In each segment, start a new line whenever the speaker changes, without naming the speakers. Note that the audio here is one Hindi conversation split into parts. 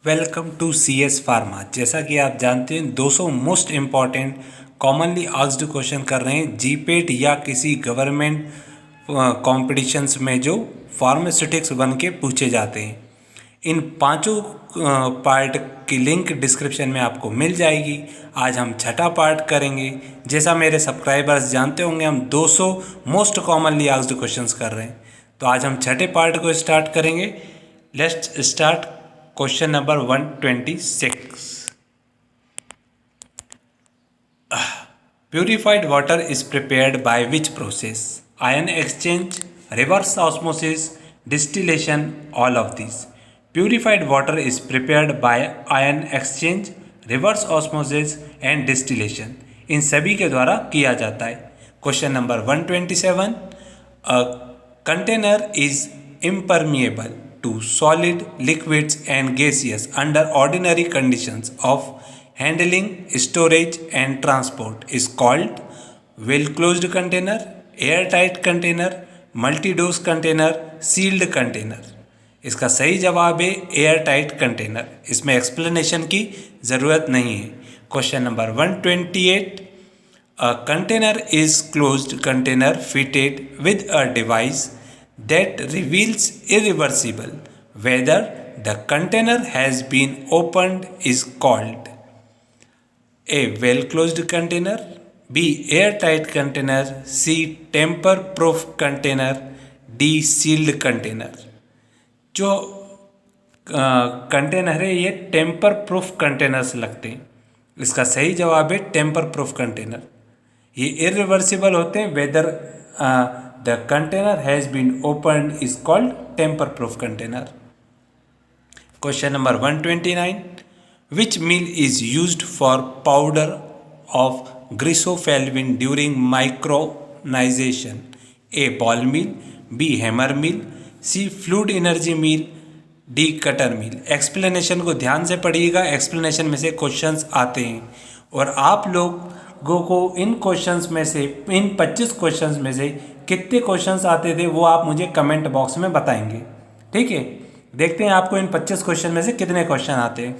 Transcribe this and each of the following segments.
Welcome to C S pharma. जैसा कि आप जानते हैं 200 most important commonly asked question कर रहे हैं जीपेट या किसी गवर्नमेंट कॉम्पिटिशन्स में जो फार्मास्यूटिक्स बन के पूछे जाते हैं। इन पांचों पार्ट की लिंक डिस्क्रिप्शन में आपको मिल जाएगी। आज हम छठा पार्ट करेंगे। जैसा मेरे सब्सक्राइबर्स जानते होंगे हम 200 मोस्ट कॉमनली आस्क्ड क्वेश्चंस कर रहे हैं, तो आज हम छठे पार्ट को स्टार्ट करेंगे। Let's start question number 126। Purified water is prepared by which process? Ion exchange, reverse osmosis, distillation, all of these. Purified water is prepared by ion exchange, reverse osmosis and distillation. इन सभी के द्वारा किया जाता है। Question number 127, a container is impermeable to solid, liquids and gaseous under ordinary conditions of handling, storage and transport is called well closed container, airtight container, multi-dose container, sealed container. इसका सही जवाब है एयर टाइट कंटेनर। इसमें एक्सप्लेनेशन की ज़रूरत नहीं है। Question number 128, a container is closed container fitted with a device that reveals irreversible whether the container has been opened is called A. Well closed container, B. Airtight container, C. Tamper proof container, D. Sealed container. जो कंटेनर है ये टेम्पर प्रूफ कंटेनर्स लगते हैं। इसका सही जवाब है टेम्पर प्रूफ कंटेनर। ये इरिवर्सिबल होते हैं। Whether the container has been opened is called tamper proof container. Question number 129, which meal is used for powder of glycophenolin during micronization? A. ball meal, B. hammer meal, C. fluid energy meal, D. cutter meal. Explanation को ध्यान से पढ़िएगा। एक्सप्लेनेशन में से क्वेश्चंस आते हैं और आप लोगों को इन क्वेश्चंस में से, इन 25 क्वेश्चंस में से कितने क्वेश्चंस आते थे वो आप मुझे कमेंट बॉक्स में बताएंगे। ठीक है, देखते हैं आपको इन 25 क्वेश्चन में से कितने क्वेश्चन आते हैं।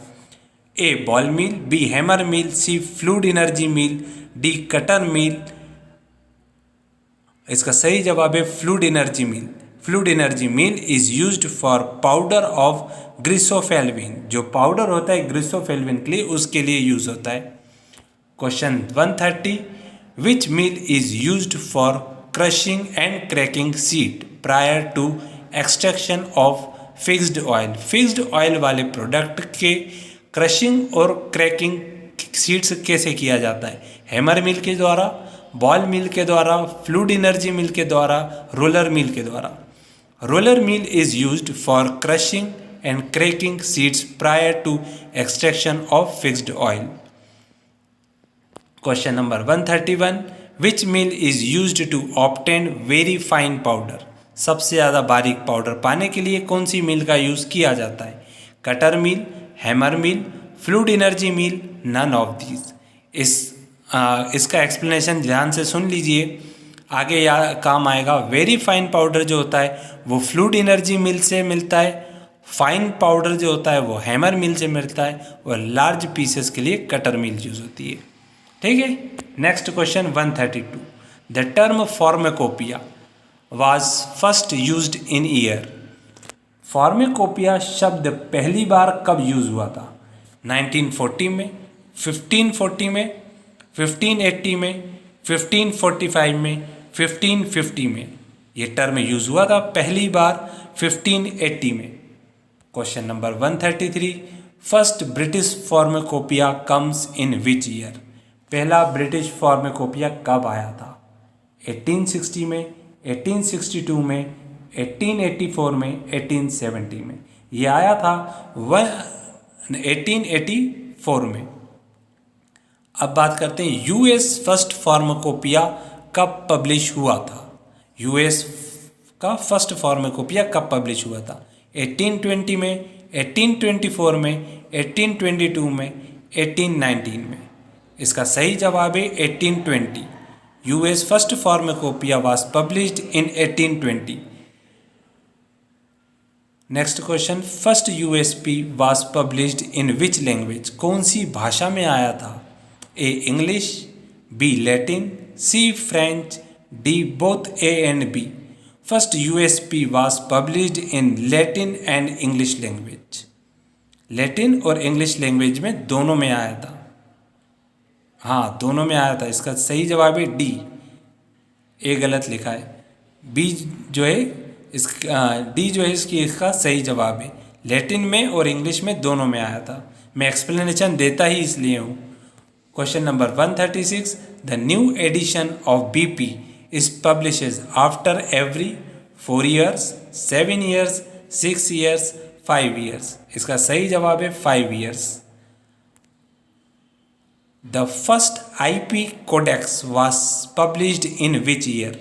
A ball mill, B hammer mill, C fluid energy mill, D cutter mill. इसका सही जवाब है fluid energy mill. Fluid energy mill is used for powder of griseofulvin. जो पाउडर होता है ग्लिसोफेल्विन के लिए, उसके लिए यूज होता है। Question 130, which meal is used for crushing and cracking seed prior to extraction of fixed oil. Fixed oil वाले प्रोडक्ट के क्रशिंग और क्रैकिंग सीड्स कैसे किया जाता है? हैमर मिल के द्वारा, बॉल मिल के द्वारा, फ्लूइड एनर्जी मिल के द्वारा, रोलर मिल के द्वारा। Roller mill is used for crushing and cracking seeds prior to extraction of fixed oil. Question number 131, which mill is used to obtain very fine powder. सबसे ज़्यादा बारीक पाउडर पाने के लिए कौन सी मिल का यूज़ किया जाता है? Cutter mill, hammer mill, fluid energy mill, none of these. इसका एक्सप्लेनेशन ध्यान से सुन लीजिए, आगे काम आएगा। वेरी फाइन पाउडर जो होता है वो फ्लूइड एनर्जी मिल से मिलता है, फाइन पाउडर जो होता है वो हैमर मिल से मिलता है, और लार्ज पीसेस के लिए कटर मिल यूज होती है। ठीक है, next question 132, the term pharmacopoeia was first used in year. Pharmacopoeia शब्द पहली बार कब यूज़ हुआ था? 1940 में, 1540 में, 1580 में, 1545 में, 1550 में। ये टर्म यूज़ हुआ था पहली बार 1580 में। Question number 133, first British pharmacopoeia comes in which year. पहला ब्रिटिश फार्माकोपिया कब आया था? 1860 में, 1862 में, 1884 में, 1870 में। ये आया था 1884 में। अब बात करते हैं यूएस फर्स्ट फार्माकोपिया कब पब्लिश हुआ था। यूएस का फर्स्ट फार्माकोपिया कब पब्लिश हुआ था? 1820 में, 1824 में, 1822 में, 1819 में। इसका सही जवाब है 1820। US first pharmacopoeia was published in 1820। Next question, first USP was published in which language? कौन सी भाषा में आया था? A English, B Latin, C French, D both A and B. First USP was published in Latin and English language. Latin और इंग्लिश लैंग्वेज में दोनों में आया था। हाँ, दोनों में आया था। इसका सही जवाब है डी। ए गलत लिखा है, बी जो है डी जो है इसका सही जवाब है। लैटिन में और इंग्लिश में दोनों में आया था। मैं एक्सप्लेनेशन देता ही इसलिए हूँ। Question number 136, the new edition of BP is publishes after every 4 years, 7 years, 6 years, 5 years। इसका सही जवाब है 5 years। The first IP codex was published in which year?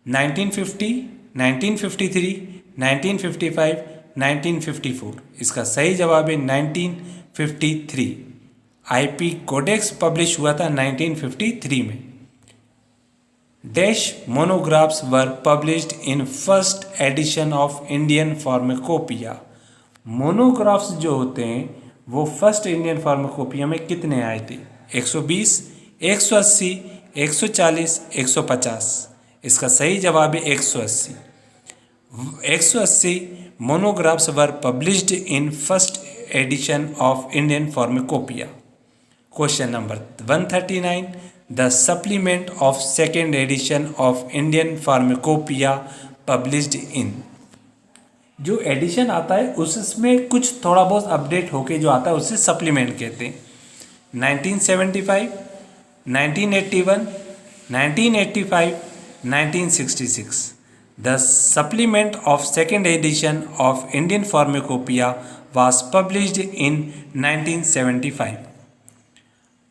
1950, 1953, 1955, 1954। इसका सही जवाब है 1953। IP कोडेक्स पब्लिश हुआ था 1953 में। Dash monographs were published in first edition of Indian pharmacopoeia. Monographs जो होते हैं वो फर्स्ट इंडियन फार्माकोपिया में कितने आए थे? 120, 180, 140, 150। इसका सही जवाब है 180। 180 monographs were published in first edition of Indian pharmacopoeia. Question number 139, the supplement of second edition of Indian pharmacopoeia published in. जो एडिशन आता है उसमें कुछ थोड़ा बहुत अपडेट होके जो आता है उसे सप्लीमेंट कहते हैं। 1975, 1981, 1985, 1966। The supplement of second edition of Indian pharmacopoeia was published in 1975.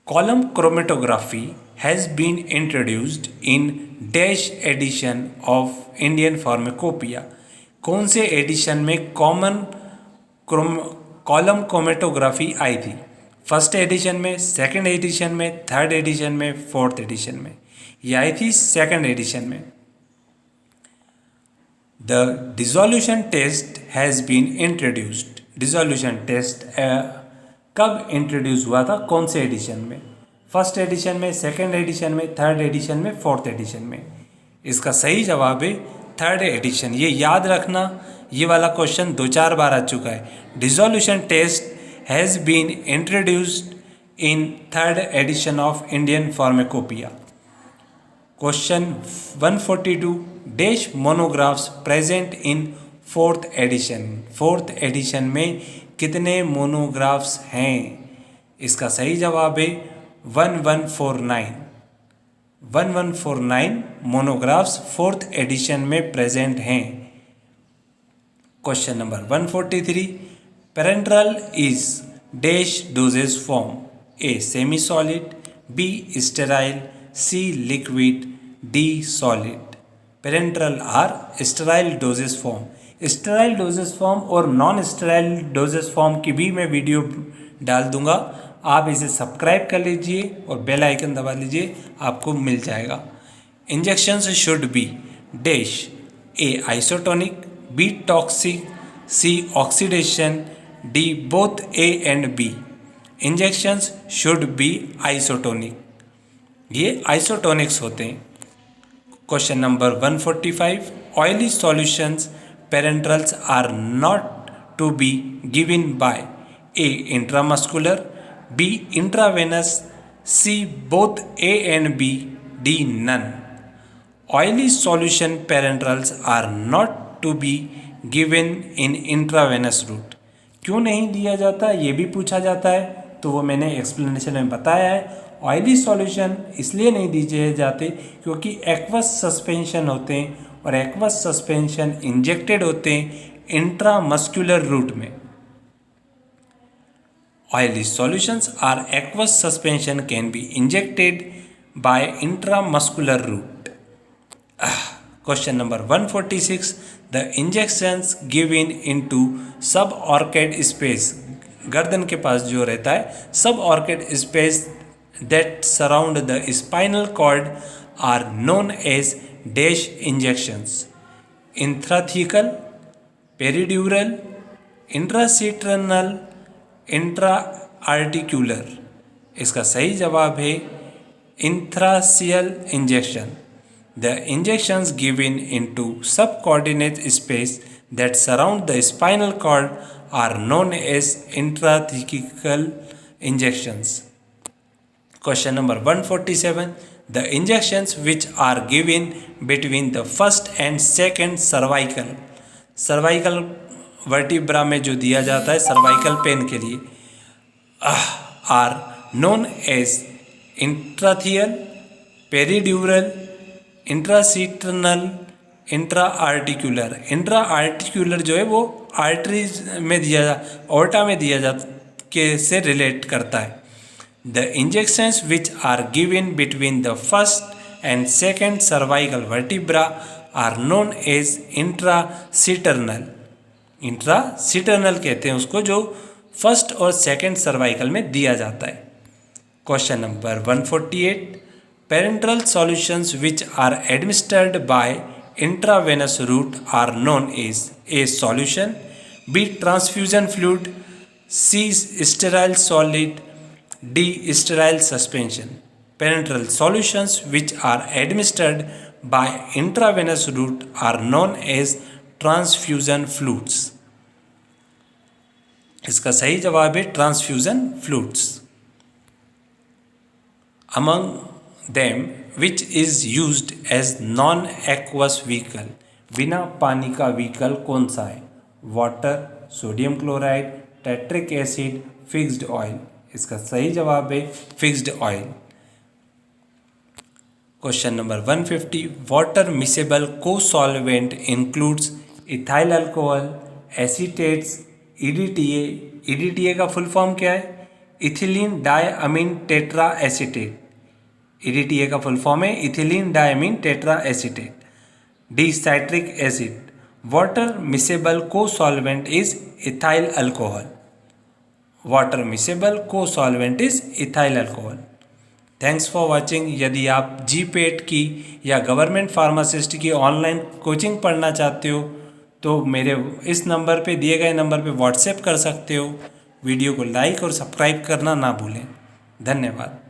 Column chromatography has been introduced in dash edition of Indian Pharmacopoeia। कौन से एडिशन में कॉलम क्रोमेटोग्राफी आई थी? फर्स्ट एडिशन में, सेकंड एडिशन में, थर्ड एडिशन में, फोर्थ एडिशन में? ये आई थी सेकंड एडिशन में। The dissolution test has been introduced. Dissolution test कब इंट्रोड्यूस हुआ था? कौन से एडिशन में? फर्स्ट एडिशन में, सेकंड एडिशन में, थर्ड एडिशन में, फोर्थ एडिशन में? इसका सही जवाब है थर्ड एडिशन। ये याद रखना, ये वाला क्वेश्चन 2-4 बार आ चुका है। Dissolution test has been introduced in third edition of Indian pharmacopoeia. Question 142, dash monographs present in fourth edition. Fourth edition में कितने मोनोग्राफ्स हैं? इसका सही जवाब है 1149। 1149 मोनोग्राफ्स फोर्थ एडिशन में प्रेजेंट हैं। Question number 143, parenteral is dash dosage form. A semi solid, B sterile, C liquid, D solid. Parenteral are sterile dosage form. Sterile dosage form और नॉन स्टेराइल डोजेज फॉर्म की भी मैं वीडियो डाल दूंगा। आप इसे सब्सक्राइब कर लीजिए और बेल आइकन दबा लीजिए, आपको मिल जाएगा। Injections should be dash. A isotonic, B toxic, C oxidation, D both A and B. Injections should be isotonic. ये आइसोटोनिक्स होते हैं। Question number 145, oily solutions parenterals are not to be given by. A intramuscular, B intravenous, C both A and B, D none. Oily solution parenterals are not to be given in intravenous route. क्यों नहीं दिया जाता ये भी पूछा जाता है, तो वो मैंने एक्सप्लेनेशन में बताया है। ऑयली सॉल्यूशन इसलिए नहीं दिए जाते क्योंकि एक्वस सस्पेंशन होते हैं और एक्वस सस्पेंशन इंजेक्टेड होते हैं इंट्रामस्कुलर रूट में। Oily solutions are aqueous suspension can be injected by intramuscular route. Question number 146, the injections given into sub arachnoid space. गर्दन के पास जो रहता है sub arachnoid space that surround the spinal cord are known as dash injections। Intrathecal, peridural, intracisternal, intra articular. इसका सही जवाब है intrathecal injection. The injections given into subcoordinate space that surround the spinal cord are known as intrathecal injections. Question number 147. The injections which are given between the first and second cervical vertebra में जो दिया जाता है cervical pain के लिए are known as intrathecal, peridural, intracisternal, intra articular. Intra articular जो है वो आर्टरीज में ऑर्टा में दिया जा के से रिलेट करता है। The injections which are given between the first and second cervical vertebra are known as intracisternal. Intracisternal कहते हैं उसको जो फर्स्ट और सेकेंड सर्वाइकल में दिया जाता है। Question number 148. Parenteral solutions which are administered by intravenous route are known as A. Solution, B. Transfusion fluid, C. Sterile solid, D. Sterile suspension. Parenteral solutions which are administered by intravenous route are known as transfusion fluids. इसका सही जवाब है transfusion fluids. Among them which is used as non-aqueous vehicle, बिना पानी का व्हीकल कौन सा है? Water, sodium chloride, tartaric acid, fixed oil. इसका सही जवाब है fixed oil. Question number 150. Water miscible co solvent includes ethyl alcohol, acetates, EDTA. EDTA का फुल फॉर्म क्या है? Ethylene diamine tetra acetate. EDTA का फुल फॉर्म है ethylene diamine tetra acetate. D. Citric acid. Water miscible co solvent is ethyl alcohol. Water miscible co solvent is ethyl alcohol. Thanks for watching. यदि आप जीपेट की या गवर्नमेंट फार्मासिस्ट की ऑनलाइन कोचिंग पढ़ना चाहते हो तो मेरे इस नंबर पे दिए गए नंबर पे व्हाट्सएप कर सकते हो। वीडियो को लाइक और सब्सक्राइब करना ना भूलें। धन्यवाद।